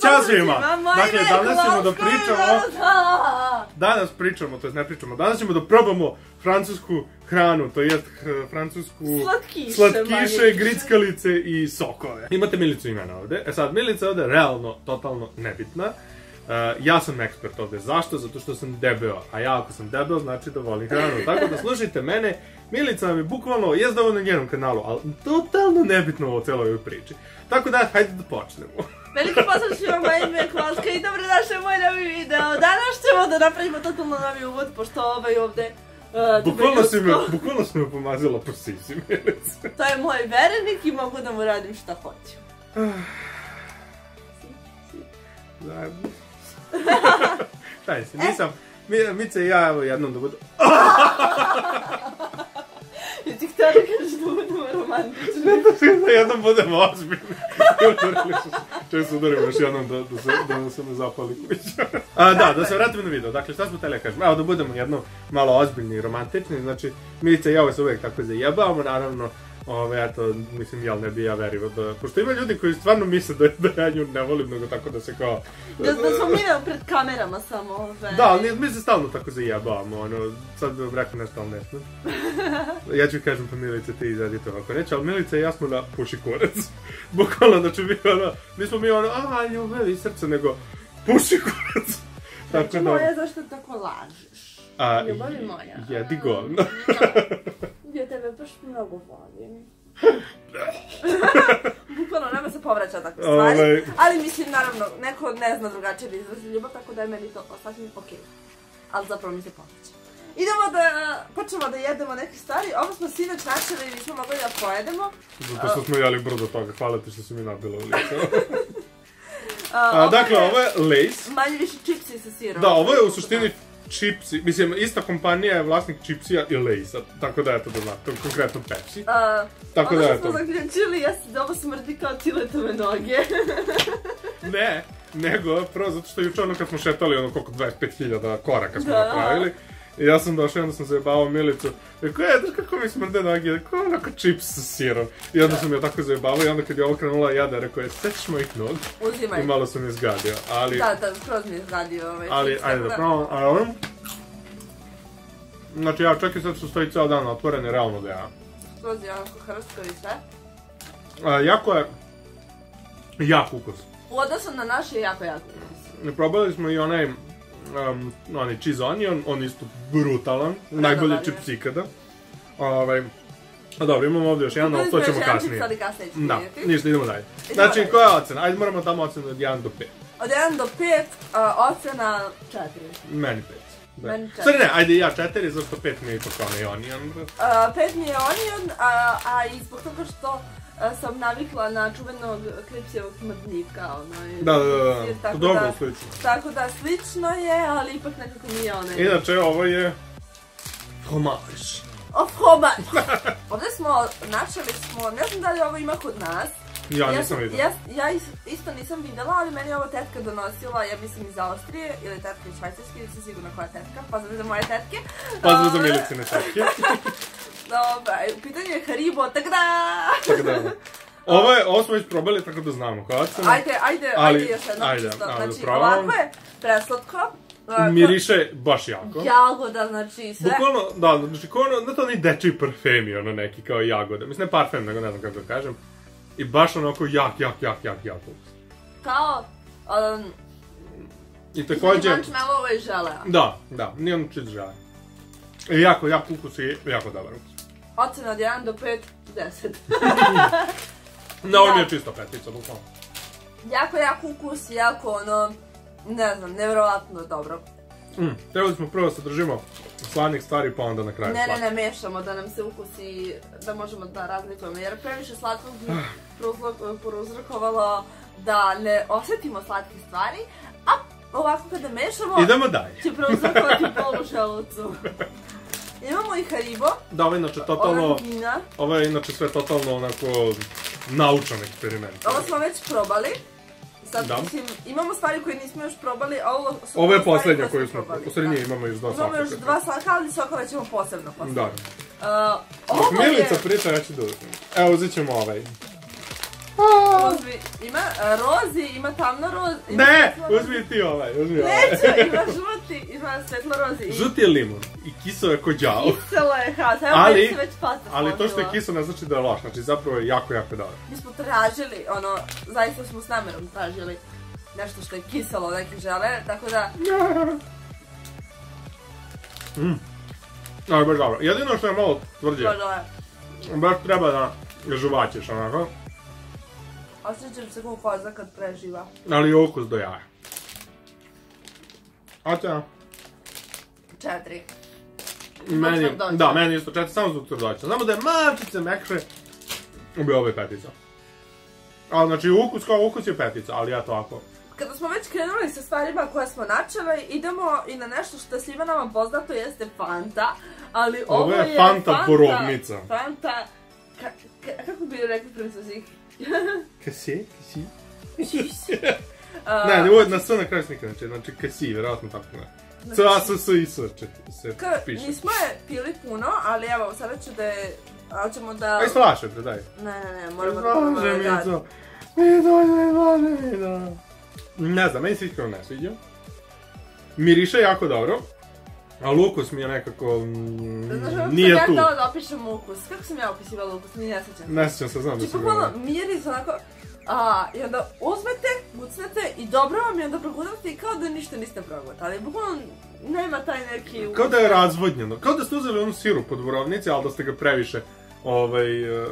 Ćao svima! Dakle, danas ćemo da pričamo... Danas ćemo da probamo francusku hranu, to jest francusku... Slatkiše, grickalice i sokove. Imate Milicu imena ovde. E sad, Milica je ovde realno, totalno nebitna. Ja sam ekspert ovde. Zašto? Zato što sam debeo. A ja ako sam debeo, znači da volim hranu. Tako da slušajte mene. Milica nam je bukvalno, jest ovo na njenom kanalu, ali totalno nebitno o celoj ovoj priči. Tako da, hajde da počnemo. Veliki pozdrav svima, moje ime je Kvalska i dobrodošli u moj novi video. Danas ćemo da napravimo totalno novi uvod, pošto ovaj ovde... Bukvalno si me pomazila po sisi, Milica. To je moj verenik i mogu da mu radim šta hoću. Zajedno. Štaj se, nisam... Mica i ja, evo, jednom da budu... I ti htio da kažeš da budemo romantični. Da jednom budemo ozbiljni. Čeo se udarimo još jednom da se ne zapali kuća. Da se vratimo na video. Dakle, šta smo htjeli da kažemo? Evo da budemo jednom malo ozbiljni i romantični. Znači, Milica i ja se uvijek tako zajebavamo, naravno. Eto, mislim, jel ne bi ja verio da... Pošto ima ljudi koji stvarno misle da ja nju ne volim, nego tako da se kao... Da smo mi pred kamerama samo, Da, ali mi se stalno tako zajebavamo, ono... Sad bi vam rekao nešto, ali ne znam. Ja ću kažem pa Milice, ti izradi to ako neće, ali Milica i ja smo na puši kurac. Bukvalno, znači nismo mi ono, ljubav i srce, nego puši kurac. Znači moja, zašto tako lažeš? Ljubavi moja. Jedi govno. Ja tebe baš mnogo volim. Bukvalno, nema se povraća takve stvari. Ali mislim, naravno, neko ne zna drugačije da izrazi ljubav, tako da je meni to sasvim okej. Ali zapravo mi se povraća. Idemo da počnemo da jedemo neke stvari. Ovo smo sinoć načeli i nismo mogli da pojedemo. Zato što smo jeli brdo toga. Hvala ti što si mi nabila u lice. Dakle, ovo je Lay's. Manje više čipsi sa sirom. Da, ovo je u suštini čipsi. Mislim, ista kompanija je vlasnik čipsija i Laysa. Tako da eto da znate, konkretno Pepsi. Ono što smo zaključili jeste da ovo smrdi kao Tiletove noge. Ne, nego prvo zato što juče ono kad smo šetali ono koliko 25.000 koraka smo napravili. I ja sam došao i onda sam zajebavao Milicu. Rekao, znaš kako mi smrde noge? Rekao, onako čips sa sirom. I onda sam je tako zajebavao i onda kad je ovo krenula jada, rekao je, sećaš mojih nog? Uzimaj. I malo sam je zgadio, ali... Da, skroz mi je zgadio ovaj čips. Ali, ajde da pravim. Znači, ja čekaj sad što stoji cijel dan otvoren, je realno da ja... Skroz je onako hrsko i sve. Jako je... Jak ukus. U odnosu na naš je jako ukus. Probali smo i onaj cheese onion, on je isto brutalan, najbolji čips ikada. Dobro, imamo ovdje još jedan, ali to ćemo kasnije. Da, ništa, idemo dalje. Znači, koja je ocena? Ajde, moramo tamo ocenu od 1 do 5. Od 1 do 5, ocena 4. Meni 5. Sorry, ne, ajde ja 4, zašto 5 mi je ipak onaj onion. 5 mi je onion, a i zbog toga što sam navikla na čuvenog Kripsijevog smrdljivka, Da, dobro, slično. Tako da, slično je, ali ipak nekako nije onaj... Inače, ovo je... fromage. Fromage! Ovdje smo, načeli smo, ne znam da li ovo ima kod nas. Ja nisam videla. Ja isto nisam videla, ali meni je ovo tetka donosila, ja mislim iz Austrije, ili tetka iz Švajcarske, nisam sigurna koja je tetka, pozdrav za moje tetke. Pozdrav za Milicine tetke. Dobra, u pitanju je Haribo, tak da! Ovo smo već probali, tako da znamo koja ocena. Ajde još jednom čisto, znači ovako je preslatko. Miriše baš jako. Jagoda, znači sve. Bukvalno, da, znači kao ono, to oni dečiji parfemi, ono neki kao jagode. Mislim, ne parfem, nego ne znam kako da kažem. I baš onako jak ukus. Kao... I također... Marshmallow i želea. Da, nije ono čist želea. I jako ukus i jako dobar ukus. Ocena od 1 do 5, 10. No, ovo mi je čisto petica, bukvalno. Jak ukus, jako ono... Ne znam, nevjerovatno dobro. Trebali smo prvo da se držimo slanih stvari pa onda na kraju slatko. Ne, mešamo da nam se ukusi, da možemo da razlikujemo, jer previše slatkog bi prouzrokovalo da ne osjetimo slatke stvari, a ovako kada mešamo... Idemo dalje. Će prouzrokovati bol u želucu. Imamo i Haribo. Da, ovo je inače totalno... Ovo je inače sve totalno onako naučan eksperiment. Ovo smo već probali. Sad, mislim, imamo stvari koje nismo još probali, a ovo su... Ovo je posljednja koju smo probali. U srednji imamo još 2 sokova. Imamo još 2 sokova, ali sokove ćemo posebno postaviti. Da. Dok Milica priča, ja ću da uzmem. Evo, uzet ćemo ovaj. Uzmi, ima rozi, ima tamno rozi. Ne, uzmi ti ovaj, uzmi ovaj. Neću, ima žuti, ima svetlo rozi. Žuti je limun i kiso je ko đavo. Kiselo je, evo meni se već pata složila. Ali to što je kiso ne znači da je loš, znači zapravo je jako, jako dobro. Mi smo tražili, zaista smo s namerom tražili nešto što je kiselo, neki žele, tako da... Ali baš dobro. Jedino što je malo tvrđe. Baš treba da žuvaćeš, onako. Osjećam se kao koza kad preživa. Ali je ukus do jaja. Oća? 4. Da, meni isto 4, samo zbog tvrdoća. Znamo da je malčice mekše, bi ovo je 5. Ali znači ukus je 5, ali ja to ako... Kada smo već krenuli sa stvarima koje smo načeli, idemo i na nešto što je svima nama poznato, jeste Fanta, ali ovo je Fanta borovnica. Fanta, kako bi rekli francuzi? Kasi? Ne, ovo je na S na kraju nikad neće, znači kasi, vjerojatno tako ne. C-A-S-S i S se piše. Nismo je pili puno, ali evo, sada ću da je... Ali ćemo da... Aj, slašajte, daj. Ne, moramo da probamo da gledati. Ne znam, meni se iskreno ne sviđa. Miriše jako dobro, ali ukus mi je nekako... nije tu. Znaš, ja da opišem ukus. Kako sam ja opisivala ukus? Ne sjećam se. Ne sjećam se, znam da se gleda. Miris onako... I onda uzmete, gucnete i dobro vam je onda progledate i kao da ništa niste progledali. Bukvalno nema taj neki ukus. Kao da je razvodnjeno. Kao da ste uzeli onu sirup od borovnice, ali da ste ga previše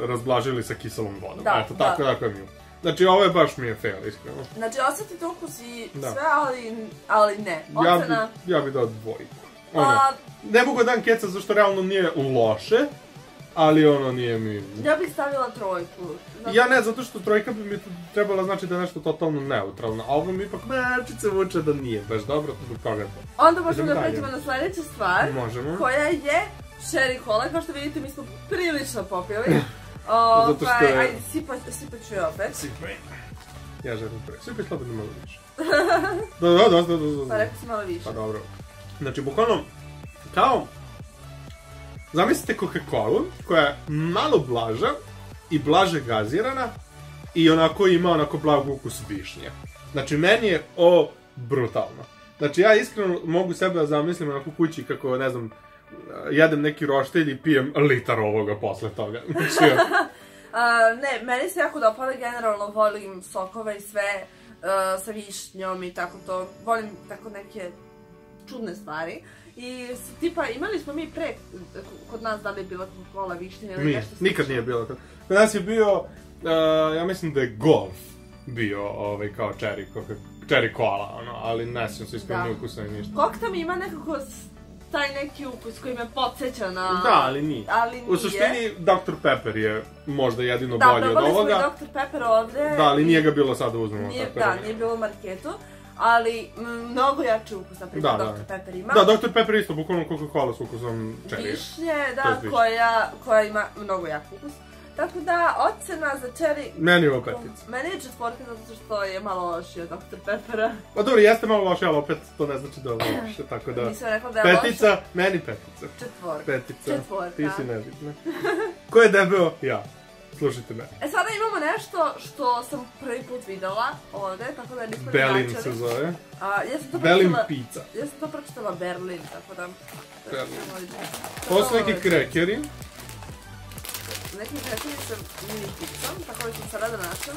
razblažili sa kiselom vodom. Eto, tako je mi. Znači, ovo je baš mi je fail, iskreno. Znači, osjetite ukus i sve, ali ne. Ocena... Ja bi dao 2. Ne mogu dan keca, zašto realno nije loše, ali ono nije mi... Ja bih stavila 3. Ja ne, zato što 3 bi mi trebala znači da je nešto totalno neutralno, a ovo mi ipak malčice vuče da nije baš dobro, zbog toga je to. Onda možemo da pređemo na sljedeću stvar, koja je Cherry Cola. Kao što vidite, mi smo prilično popili. Zato što je... Ajde, sipat ću je opet. Sipaj. Ja želim prvi. Sipaj slobodno malo više. Da. Pa rekao si malo više. Pa dobro. Znači, bukvalno, kao... Zamislite Coca-Colu, koja je malo blaža i blaže gazirana i onako ima onako blag ukus višnje. Znači, meni je ovo brutalno. Znači, ja iskreno mogu sebe da zamislim onako kući kako, ne znam, jedem neki roštilj i pijem litar ovoga posle toga. Ne, meni se jako dopada, generalno volim sokove i sve sa višnjom i tako to. Volim tako neke čudne stvari. I tipa, imali smo mi pre kod nas da li je bila Coca-Cola višnja ili nešto slično? Nikad nije bilo. Kod nas je bio, ja mislim da je Golf bio kao Cherry Cola, ali ne sjećam se iskreno ukusa ni ništa. Koktam ima nekako taj neki ukus koji me podsjeća na... Da, ali nije. U suštini Dr. Pepper je možda jedino bolji od ovoga. Da, probali smo i Dr. Pepper ovdje. Da, ali nije ga bilo sad da uzmemo. Da, nije bilo u marketu. Ali mnogo jači ukus, na primjer, Dr. Pepper ima. Da, Dr. Pepper isto, bukvalno Coca-Cola s ukusom cherry. Višnje, da, koja ima mnogo jak ukus. Tako da, ocena za cherry... Meni je ovo 5. Meni je 4 zato što je malo lošiji od Dr. Peppera. Pa dobro, jeste malo lošiji, ali opet to ne znači da je loše, tako da... Nisam rekla da je loše. 5, meni 5. 4. Ti si nebitna. Ko je debeo? Ja. Slušajte me. Sada imamo nešto što sam prvi put videla ovdje, tako da nismo Berlin se zove. Berlin pizza. Ja sam to pročitala Berlin, tako da... Berlin. Ovo su neki krekeri. Neki krekeri sa mini pizzom, tako da sam se rada našla.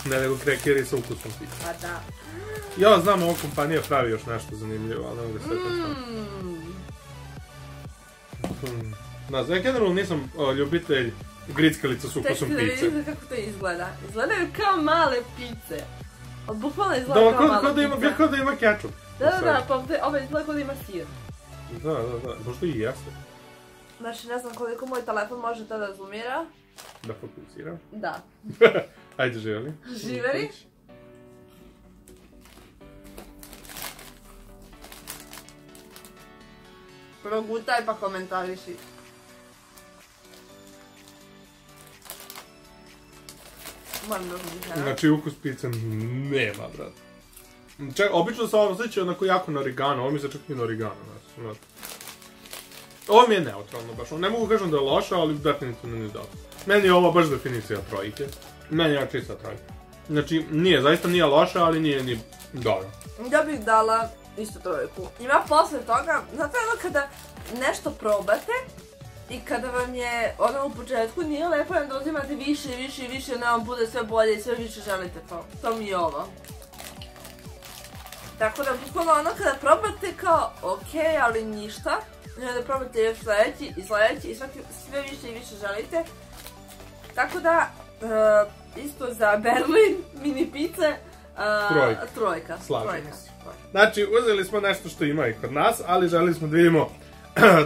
Ne, nego krekeri sa ukusom pizza. Pa da. Ja znam, ova kompanija pravi još nešto zanimljivo, ali ne mogu sve to staviti. Ja generalno nisam ljubitelj grickalica s ukusom pice. Tek da vidite kako to izgleda. Izgledaju kao male pice. Bukvalno izgleda kao male pice. Kao da ima kečup. Da, pa ovo izgleda kao da ima sir. Da, možda i jeste. Znači, ne znam koliko moj telefon može to da zoomira. Da fokusira? Da. Ajde, živeli. Živeli. Progutaj pa komentariši. Moram da uzmem. Znači, ukus pice nema, brat. Obično se ovo osjeća onako jako na origano, ovo mi se čak i na origano. Ovo mi je neutralno baš, ne mogu kažem da je loša, ali definitivno nije dobro. Meni je ovo baš definicija 3. Meni je čista trojka. Znači, zaista nije loša, ali nije ni dobro. Ja bih dala isto trojku. Ima posle toga, znate ono kada nešto probate i kada vam je ono u početku nije lepo, onda uzimate više i više i više, onda vam bude sve bolje i sve više želite to. To mi je ovo. Tako da, bukvalno ono kada probate kao, okej, ali ništa, i onda probate još sljedeći i sljedeći i sve više i više želite. Tako da, isto za Berlin, mini pice, trojka. Slažemo se. Znači, uzeli smo nešto što ima i kod nas, ali želili smo da vidimo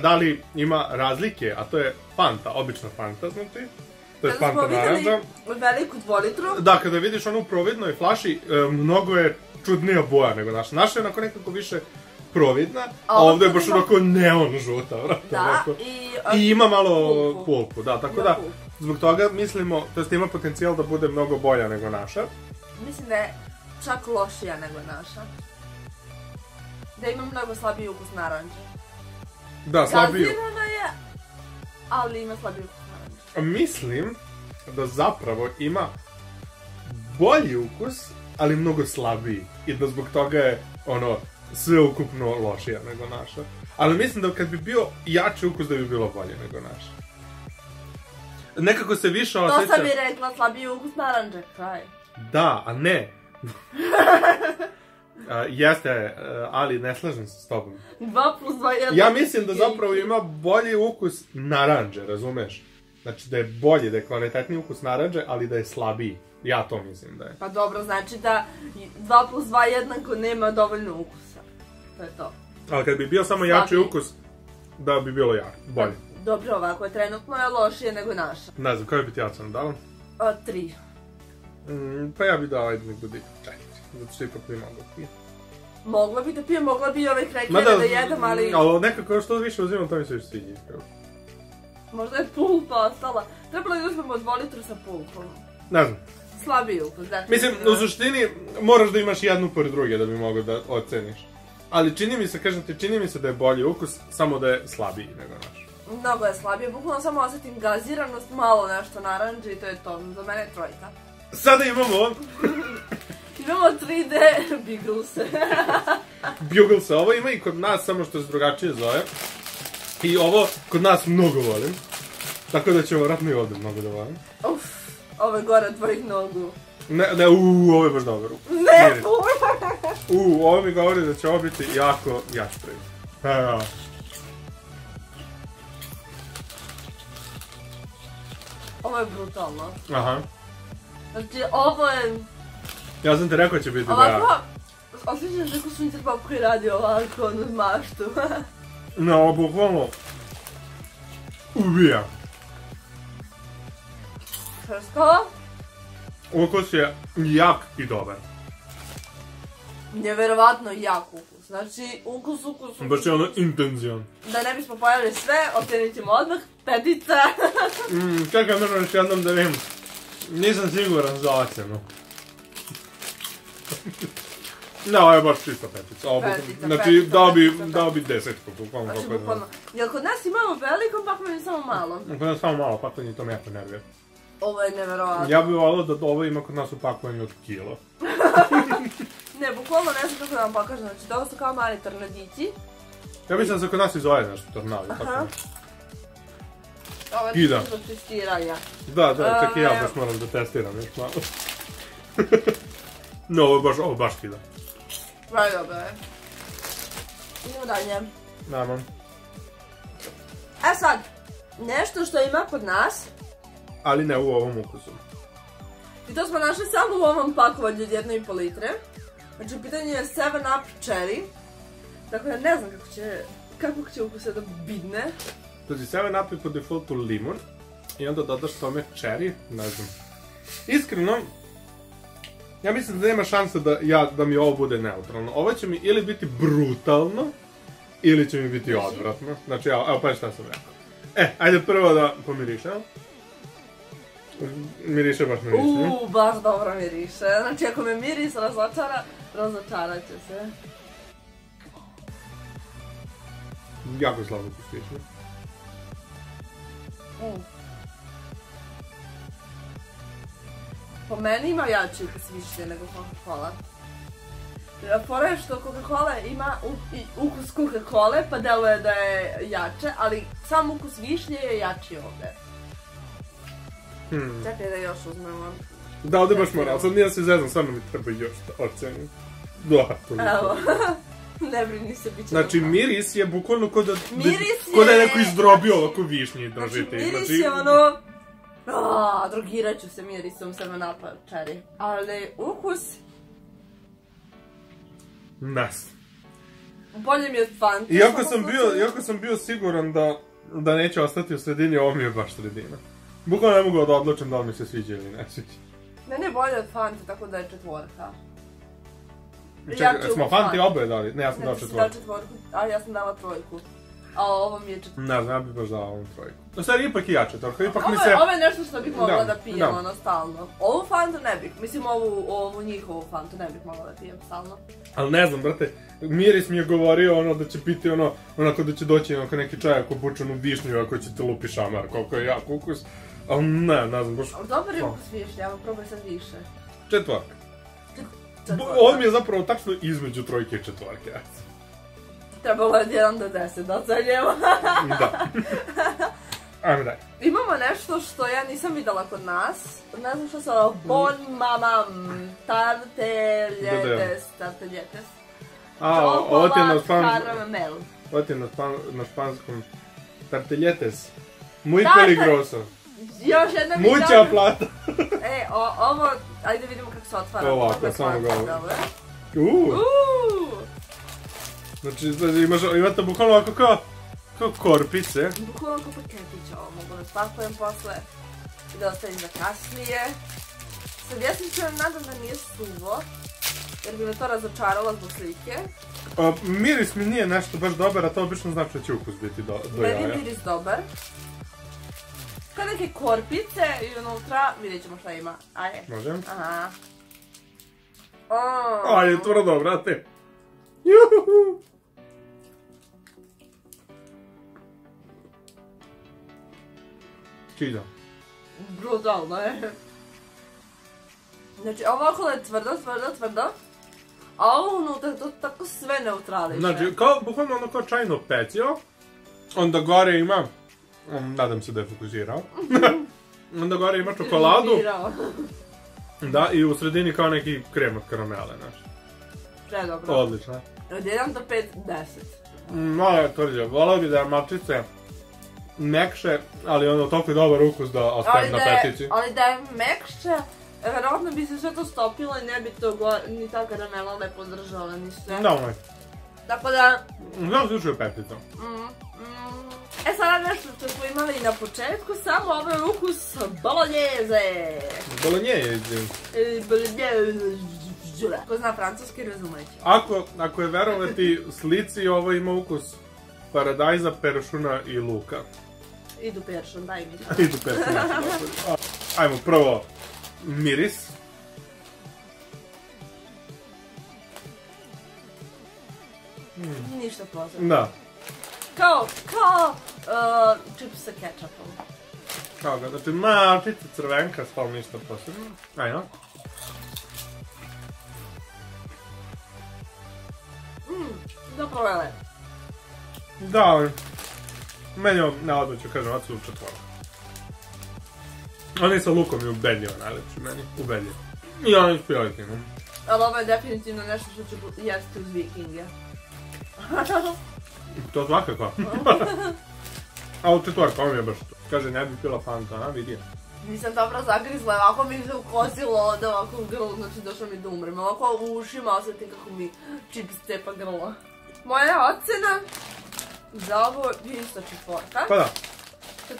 da li ima razlike, a to je Fanta, obična Fanta, znači. To je Fanta naranđa. Kada smo vidjeli veliku 2 litru. Da, kada vidiš onu u providnoj flaši, mnogo je čudnija boja nego naša. Naša je onako nekako više providna, a ovdje je baš onako neon žuta, vrata. Da, i ima malo pulpu, da, tako da, zbog toga mislimo, to jest ima potencijal da bude mnogo bolja nego naša. Mislim da je čak lošija nego naša. Da ima mnogo slabiji ukus naranđe. Da, slabiji. Gazirana je, ali ima slabiji ukus naranđe. Mislim da zapravo ima bolji ukus, ali mnogo slabiji. I da zbog toga je, sve ukupno lošija nego naša. Ali mislim da kad bi bio jači ukus da bi bilo bolje nego naša. Nekako se više osjeća... To sam i rekla, slabiji ukus naranđe, kraj. Da, a ne. Jeste, ali ne slažem se s tobom. 2 plus 2 je... Ja mislim da zapravo ima bolji ukus naranđe, razumeš? Znači da je bolji, da je kvalitetniji ukus naranđe, ali da je slabiji. Ja to mislim da je. Pa dobro, znači da 2 plus 2 jednako nema dovoljno ukusa. To je to. Ali kad bi bio samo jači ukus, da bi bilo bolje. Dobro, ovako je trenutno je lošije nego naša. Ne znam, koji bi ti ocenu dala? 3. Pa ja bi dao, ajde nek budi 4. Zato što ipak bi mogla pije. Mogla bi da pijem, mogla bi ove krekere da jedem, ali... Ali nekako što više uzimam, to mi se više sviđa. Možda je pulpa ostala. Trebalo je uzmemo 2 litru sa pulpom. Ne znam. Slabiji ukus, da. Mislim, u suštini moraš da imaš jednu pored druge da bi mogao da oceniš. Ali čini mi se, kažem ti, čini mi se da je bolji ukus, samo da je slabiji nego naš. Mnogo je slabije, bukvalno samo osjetim gaziranost, malo nešto naranđe i to je to. Za mene je trojka. Sada imamo... Imamo 3D Bugles. Bugles, ovo ima i kod nas, samo što se drugačije zove. I ovo kod nas mnogo volim. Tako da ćemo vratno i ovdje mnogo da volim. Uff, ovo je gore od tvojih nogu. Ne, ovo je baš dobro. Ne, ovo mi govori da će ovo biti jako jačprej. Ovo je brutalno. Aha. Znači, ovo je... Ja sam ti rekao će biti da ja. Ovako, osjećaš neko suncer pop koji radi ovako, ono maštu. Ne, ovo bukvalno ubija. Krsko? Ukus je jak i dobar. Nevjerovatno jak ukus. Znači, ukus. Baš je ono intenzivan. Da ne bismo pojavili sve, ocjenit ćemo odmah 5. Čekaj, moram još jednom da vidim. Nisam siguran za ocjenu. Ne, ovo je baš čisto 5. Znači, dao bi 10. Bukvalno. Znači, bukvalno. Jel kod nas imamo veliko paklen ili samo malo? Kod nas samo malo paklen i to me jako nervira. Ovo je nevjerovatno. Ja bih volio da ovo ima kod nas u pakovanju od kilo. Ne, bukvalno ne znam kako da vam pokažem, znači ovo su kao mali tornadići. Ja mislim da se kod nas i zove nešto tornado. Ovo je čisto testiranja. Da, čak i ja baš moram da testiram još malo. No, ovo baš kida. Vrlo dobro je. Idemo dalje. Naravno. E sad, nešto što ima kod nas. Ali ne u ovom ukusu. I to smo našli samo u ovom pakovanju od 1,5 litre. Znači, u pitanju je 7up Cherry. Tako da ne znam kako će ukus da bidne. Znači, 7up je po defaultu limun. I onda dodaš tome cherry, ne znam. Iskreno, ja mislim da nema šanse da mi ovo bude neutralno. Ovo će mi ili biti brutalno, ili će mi biti odvratno. Znači, evo pa šta sam rekao. Ajde prvo da pomirišemo. Miriše baš miriše. Baš dobro miriše. Znači, ako me miris razočarat će se. Jako slabo pustiše. Po meni ima jači ukus višnje nego Coca-Cola. Fora je što Coca-Cola ima ukus Coca-Cola pa deluje da je jače, ali sam ukus višnje je jači ovdje. Čekaj da još uzmemo. Da, ovdje baš moram, sad nije se zezam, stvarno mi treba još ocjeni. Da, to mi je. Evo, ne brini se, bit će. Znači, miris je bukvalno ko da je neko izdrobio ovako višnji držite. Znači, miris je ono... Drogirat ću se mirisom semena čeri. Ali ukus... Nas. Bolje mi je od Fante. Iako sam bio siguran da neće ostati u sredini, ovo mi je baš sredina. Bukvalno ne mogu da odlučim da li mi se sviđa ili ne sviđa. Mene je bolje od Fante, tako da je 4. Čekaj, smo Fante oboje dali? Ne, ja sam dao 4. Ne, ti si dao 4, a ja sam dala 3. A ovo mi je 4. Ne znam, ja bih baš dala ovom 3. No sad ipak i jače, tako ipak mi se... Ovo je nešto što bih mogla da pijem, ono, stalno. Ovu Fantu ne bih, mislim ovu njihovu Fantu ne bih mogla da pijem stalno. Ali ne znam, brate, miris mi je govorio ono da će biti ono, onako da će doći onako neki čajak obučen u višnju ako će te lupi šamar, koliko je jak ukus. Ali ne znam, baš... Dobar je ukus višnje, evo probaj sad više. 4. Ovo mi je zapravo tačno između 3 i 4. Trebalo je od 1 do 10 da ocenjemo. Da. Ajme daj. Imamo nešto što ja nisam videla kod nas. Ne znam što se ovo. Bon Mama Tarteljetes. Ovo ti je na karamel. Ovo ti je na španskom. Tarteljetes. Muy peligroso. Još jedna mi Mucha plata. Ovo, ajde vidimo kako se otvara. Ovako, samo ga ovo. Znači, imate bukvalno ovako kao korpice. Bukvalno kao paketić ovo, mogu da spakujem posle i da ostavim za kasnije. Sad ja se nadam da nije suvo, jer bi me to razočaralo zbog slike. Miris mi nije nešto baš dobar, a to obično znači da će ukus biti do jaja. Meni je miris dobar. Kao neke korpice i unutra, vidjet ćemo šta ima. Ajde. Može? Aha. Ajde, tvrdo, brate. Juhu! Čida. Brutalno je. Znači, ovo okolo je tvrdo. A ovo unutra to tako sve neutrališe. Znači, bukvalno ono kao čajno pecio. Onda gore ima... Nadam se da je fokusirao. Onda gore ima čokoladu. Da, i u sredini kao neki krem od karamele, znaš. Sve dobro. Odlično. Od 1 do 5, 10. Malo je tvrđe. Volao bi da je malčice mekše, ali ono toliko je dobar ukus da ostajem na petici. Ali da je mekše, verovatno bi se sve to stopilo i ne bi to ni ta karamela lepo držala, ni sve. Da, moj. Tako da... Znam slučaju petica. Sada nešto što smo imali i na početku, samo ovaj ukus bolognese. Bolognese. Ko zna francuski, razumeći. Ako je verovati slici, ovo ima ukus paradajza, peršuna i luka. Idu peršun, daj mi. Idu peršun. Ajmo prvo miris. Ništa posebno. Da. Kao čips sa kečapom. Kao ga, znači malčice crvenka, stvarno ništa posebno. Ajno. Dobro je lepo. Da, meni navodno ću kažem, od su 4. Oni sa lukom je ubedljivo najlepši meni, ubedljivo. I oni s pijojkinom. Ali ovo je definitivno nešto što ću jesti uz vikinge. To svakako. A u 4, ovo mi je baš to. Kaže, ne bi pila Fanta, a vidi. Nisam dobro zagrizla, ovako mi se ukosilo ovdje ovako u grlu, znači došlo mi da umrem. Ovako u ušima osjetim kako mi čips cepa grlo. Moja ocena za ovo je isto 4. Pa da.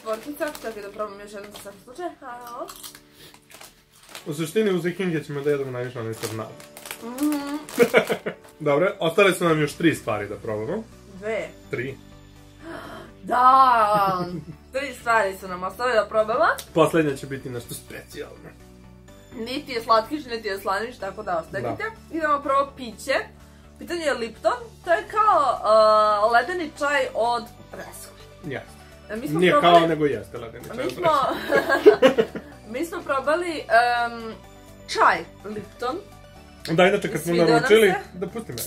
4, čekaj da probam još jednom za svaki slučaj. U suštini uz vikinge ćemo da jedemo najviše onaj srnad. Dobre, ostale su nam još 3 stvari da probamo. 2. 3. Da, 3 stvari su nam ostale da probamo. Poslednja će biti nešto specijalno. Niti je slatkiš, niti je slaniš, tako da ostavite. Idemo prvo piće. Pitanje je Lipton, to je kao ledeni čaj od Preskve. Jeste. Nije kao nego jeste ledeni čaj od Preskve. Mi smo probali čaj Lipton. Da, inače kad smo naručili... Da, pusti me.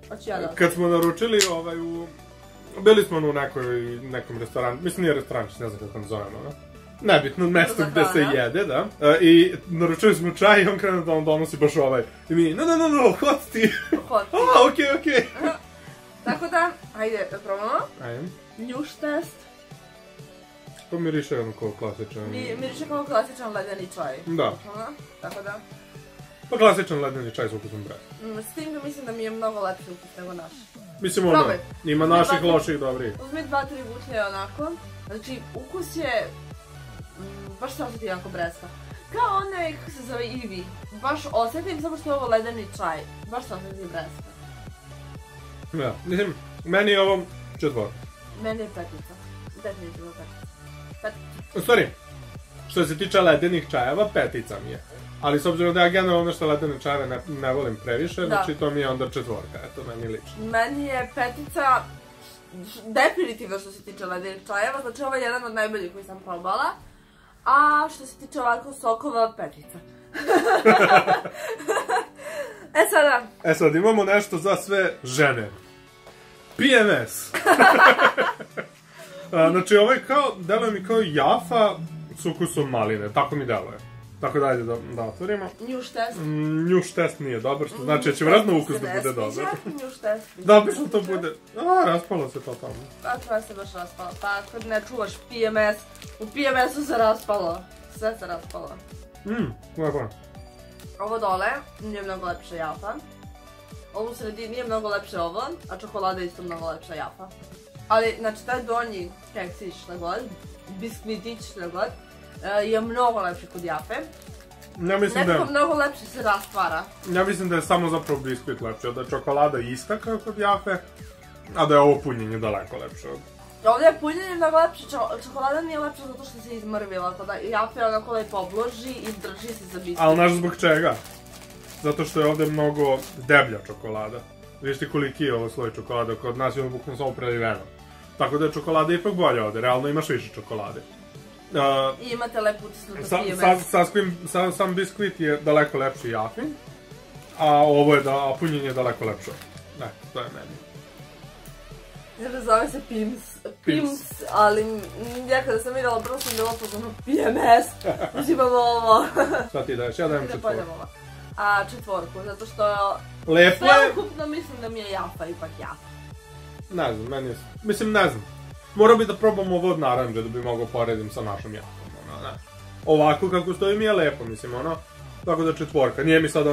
Hoću ja da. Kad smo naručili bili smo u nekom restoranu, mislim nije restoran, ne znam kako zovemo, no? Nebitno, mesto gde se jede, da. I naručili smo čaj i on krenuo da on donosi baš I mi, no, hot tea. Hot tea. Okej. Tako da, ajde, probamo. Ajde. Njuš test. To miriše ono kao klasičan... Miriše kao klasičan ledeni čaj. Da. Tako da. Pa klasičan ledeni čaj s ukusom bresa. S tim da mislim da mi je mnogo lepši ukus nego naš. Mislim ono, ima naših loših dobrih. Uzmi 2-3 gutlje onako. Znači, ukus je... Baš se osjeti jako breska. Kao onaj, kako se zove, Ivi. Baš osjetim samo što je ovo ledeni čaj. Baš se osjeti breska. Ja, mislim, meni je ovo 4. Meni je 5. Definitivno 5. U stvari, što se tiče ledenih čajeva, 5 mi je. Ali s obzirom da ja generalno što ledene čajeve ne volim previše, znači to mi je onda 4, eto, meni lično. Meni je 5 definitivno što se tiče ledenih čajeva, znači ovo je jedan od najboljih koji sam probala. A što se tiče ovako sokova, 5. E sad, imamo nešto za sve žene. PMS. Znači, ovo je kao, deluje mi kao jafa s ukusom maline, tako mi deluje. Tako da ajde da otvorimo. Njuš test. Njuš test nije dobar, što znači da će vjerojatno ukus da bude dobar. Njuš test. Da, obično to bude... raspalo se to tamo. Pa to se baš raspalo. Pa kad ne čuvaš PMS, u PMS-u se raspalo. Sve se raspalo. Lepo. Ovo dole nije mnogo lepša jafa. Ovo u sredini je mnogo lepše ovo, a čokolada je isto mnogo lepša jafa. Ali, znači, taj donji keksić, šta god, biskvitić, šta god, je mnogo lepši kod jafe. Nekako mnogo lepše se rastvara. Ja mislim da je samo zapravo biskvit lepše, da je čokolada ista kao kod jafe, a da je ovo punjenje daleko lepše. Ovdje je punjenje mnogo lepše, čokolada nije lepša zato što se izmrvila, kod jafe onako lepo obloži i drži se za biskvit. Ali znaš zbog čega? Zato što je ovdje mnogo deblja čokolada. Vidiš ti koliki je ovo sloj čokolada, kod nas je ovo bukvalno samo preliveno. Tako da je čokolada ipak bolja ovdje, realno imaš više čokolade. I imate lepo utisnuto PMS. Sam biskvit je daleko lepši jafin, a punjenje je daleko lepše. Ne, to je meni. Jer zove se Pims, ali ja kada sam vidjela prvo sam bila pozvano PMS, uzimamo ovo. Šta ti daješ? Ja dajem 4. A 4, zato što lepo je... Sveukupno mislim da mi je jafa ipak jafa. Ne znam, meni je... Mislim, ne znam. Morao bi da probam ovo od naranđe da bi mogao poredim sa našom jafom, Ovako kako stoji mi je lepo, mislim, tako da 4. Nije mi sad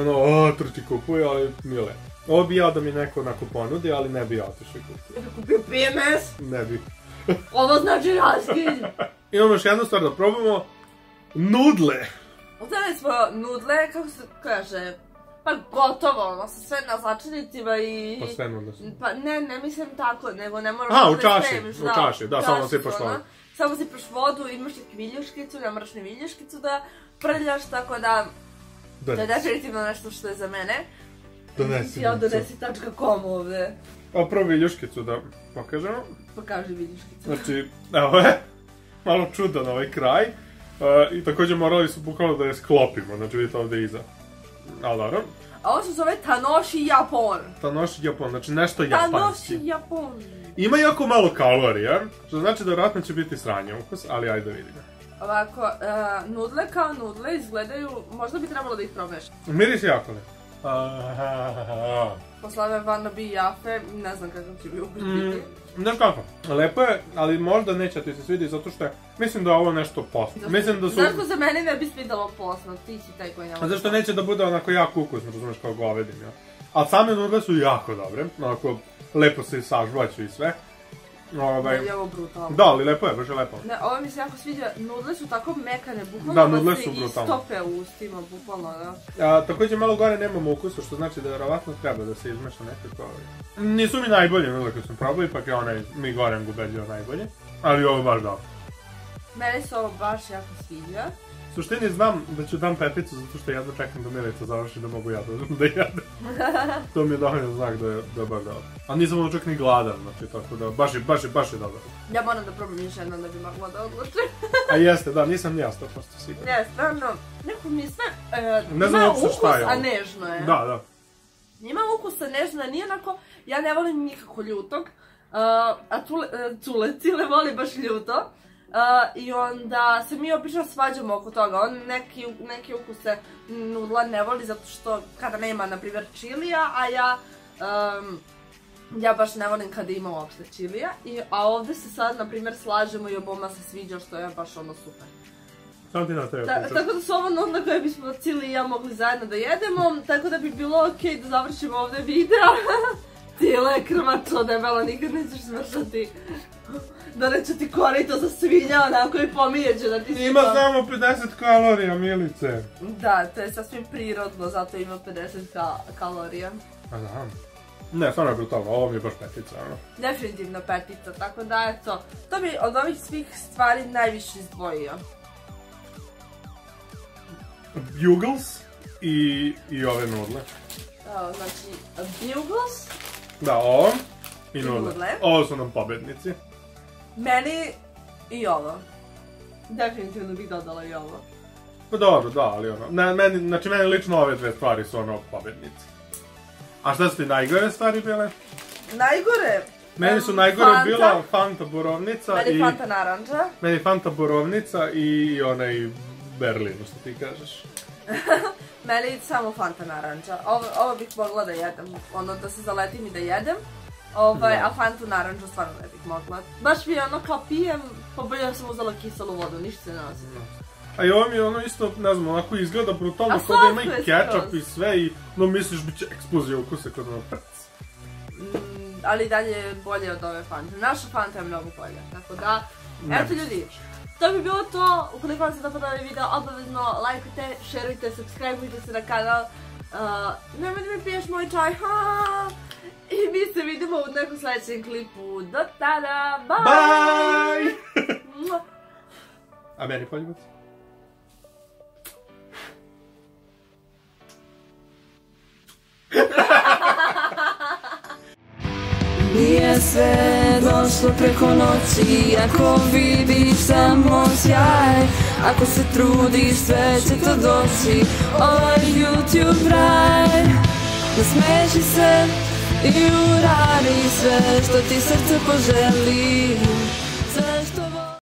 trči kupuje, ali mi je lepo. Ovo bi ja da mi neko onako ponudi, ali ne bi ja otišao i kupio. Da kupio PMS? Ne bi. Ovo znači raskid. Imamo još jednu stvar da probamo. Nudle. Uzeli smo nudle, kako se kaže, pa gotovo, sa sve na začinicima i... Pa sve nudle su. Pa ne mislim tako, nego ne moraš da spremiš. U čaši, da, samo sipaš vodu. Samo sipaš vodu, imaš i viljuškicu, ne moraš ni viljuškicu da prljaš, tako da... To je definitivno nešto što je za mene. Donesi. Ja donesi.com ovdje. A prvo viljuškicu da pokažemo. Pokaži viljuškicu. Znači, evo je, malo čudan ovaj kraj. I također morali su bukvalno da je sklopimo, znači vidite ovdje iza. Ali dobro. A ovo se zove Tanoshi Japon. Tanoshi Japon, znači nešto japanski. Tanoshi Japon. Ima jako malo kalorija, što znači da vjerojatno će biti sranje ukus, ali ajde da vidimo. Ovako, nudle kao nudle izgledaju, možda bi trebalo da ih probaš. Miris jako ne. Posle ove wannabe jafe, ne znam kakav će bi ukus biti. Znaš kako, lepo je, ali možda neće ti se svidi zato što mislim da je ovo nešto posno. Zašto za mene ne bi svidalo posno, ti si taj koji nema. Zašto neće da bude onako jako ukusno, razumiješ kao govedim, ja. Ali same nudle su jako dobre, onako lepo se sažvaću i sve. Je ovo brutalno. Da, ali lepo je, baš je lepo. Ne, ovo mi se jako sviđa, nudle su tako mekane, bukvalno da se istope u ustima, bukvalno, da. Također malo gore nemamo ukusa, što znači da vjerovatno treba da se izmeša nekako. Nisu mi najbolje nudle koje sam probao, ipak je onaj mi gorem gubeđio najbolje, ali ovo baš dobro. Mene se ovo baš jako sviđa. U suštini znam da ću dam peticu zato što jedno čekam da Milica završi da mogu ja da jedem. To mi je dovoljno znak da je baš dobro. A nisam ono čak ni gladan, znači tako da baš je dobro. Ja moram da probam još jednom da bi mogla da odlučim. A jeste, da, nisam ni ja 100% siguran. Ne, stvarno, neko mi je sve, ne znam ima uopšte ukus, šta je ovo. a nežno je. Da. Ima ukusa nežno, nije onako, ja ne volim nikako ljutog, a Cile voli baš ljuto. I onda se mi obično svađamo oko toga, on neki ukuse nudla ne voli zato što kada nema, na primjer, čilija, a ja baš ne volim kada ima uopšte čilija, a ovdje se sad, na primjer, slažemo i oboma se sviđa što je baš ono super. Samo ti na tebe pričam. Tako da su ovo nudle koje bismo Cili i ja mogli zajedno da jedemo, tako da bi bilo okej da završimo ovdje video. Cile, krmačo debelo, nikad nećeš smršati. Da neće ti korito za svinja, onako i pomijeće da ti ima samo 50 kalorija, Milice. Da, to je sasvim prirodno, zato ima 50 kalorija. A da. Ne, stvarno je brutalno, ovo mi je baš petica, ono. Definitivno petica, tako da eto, to bi od ovih svih stvari najviše izdvojio. Bugles i ove nudle. Znači, Bugles. Da, ovo i nudle. Ovo su nam pobednici. Meni i ovo. Definitivno bih dodala i ovo. Pa dobro, da, ali ono, znači meni lično ove dve stvari su ono pobednici. A šta su ti najgore stvari bile? Najgore? Meni su najgore bila Fanta borovnica i... Meni Fanta naranđa. Meni Fanta borovnica i onaj Berlin, što ti kažeš. Meni samo Fanta naranđa. Ovo bih mogla da jedem, ono da se zaletim i da jedem. A Fantu naranđu stvarno ne bih mogla. Baš mi je ono kao pijem, pa bolje sam uzela kiselu vodu, ništa se ne osjeća. A i ovo mi je ono isto, ne znam, onako izgleda brutalno, kao da ima i ketchup i sve i no misliš bit će eksplozija ukusa kod ono prc. Ali dalje je bolje od ove Fante. Naša Fanta je mnogo bolja, tako da, eto ljudi. To bi bilo to, ukoliko vam se dopada ovaj video, obavezno lajkujte, šerujte, subscribeujte se na kanal. Nemoj da mi piješ moj čaj, i mi se vidimo u nekom sljedećem klipu. Do tada, bye! A meni poljubac? Nije sve došlo preko noći, ako vidiš samo sjaj, ako se trudiš sve će to doći, ovaj YouTube raj. Nasmeši se i uradi sve što ti srce poželi.